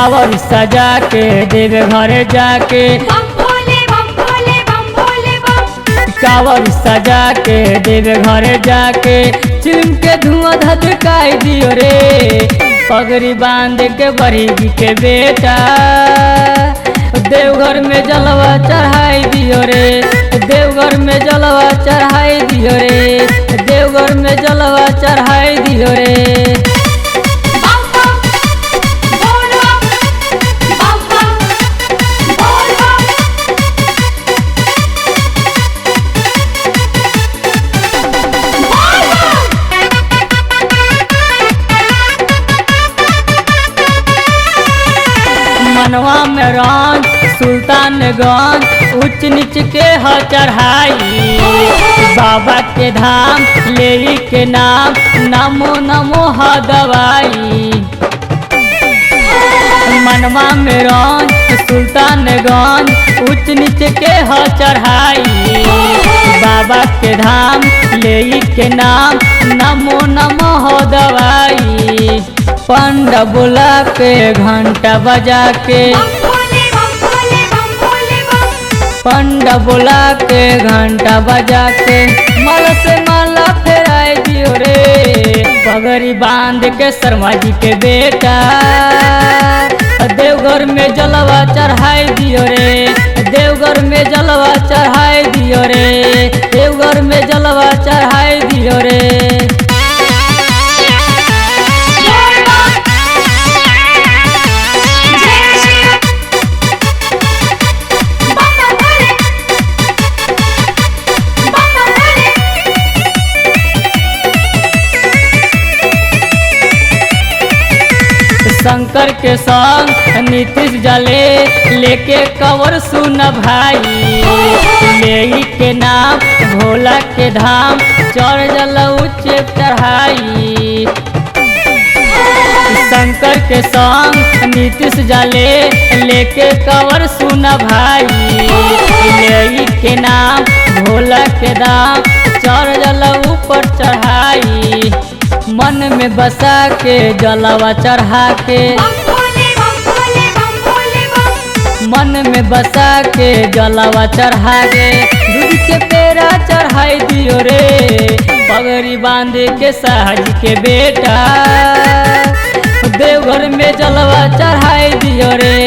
कावर सजा के देवे घरे जाके बम भोले बम भोले बम भोले बम। कावर सजा के देवे घरे जाके चिम के धुआं धधकाई दियो रे। पगड़ी बांध के बड़ी जी के बेटा देवघर में जलवा चढ़ाई दियो रे। देवघर में जलवा चढ़ाई दियो रे। देवघर में जलवा चढ़ाई दियो रे। बम बम बोल बम बम बम बोल बम। मनवा में रंग सुल्तानगंज उच्च नीच के ह चढ़ाई। बाबा के धाम ले के नाम नमो नमो ह दवाई। मनवा में रंग सुल्तानगंज उच्च नीच के ह चढ़ाई। बाबा के धाम ले के नाम नमो नमो ह दवाई। पंड बुला के घंटा बजा के बम भोले बम भोले बम भोले बम। पंड बुला के घंटा बजा के माला से माला फेराई दियो रे। पगड़ी बांध के शर्मा जी के बेटा देवघर में जलवा चढ़ाई दियो रे। देवघर में जलवा चढ़ाई दियो रे। देवघर में जलवा चढ़ाई दियो रे। बोल बम जय शिव बम बम भोले बम बम भोले। शंकर के संग नीतीश जले लेके कवर सुन भाई। ले के नाम भोला के धाम चढ़ जल उच्च चढ़ाई। शंकर के संग नीतीश जले लेके कवर सुन भाई। ले के नाम भोला के धाम चढ़ जल ऊपर चढ़ाई। मन में बसा के जलवा चढ़ा के बम भोले बम भोले बम भोले बम। मन में बसा के जलवा चढ़ा के दूध के पेड़ा चढ़ाई दियो रे। पगड़ी बांध के साहज के बेटा देवघर में जलवा चढ़ाई दियो रे।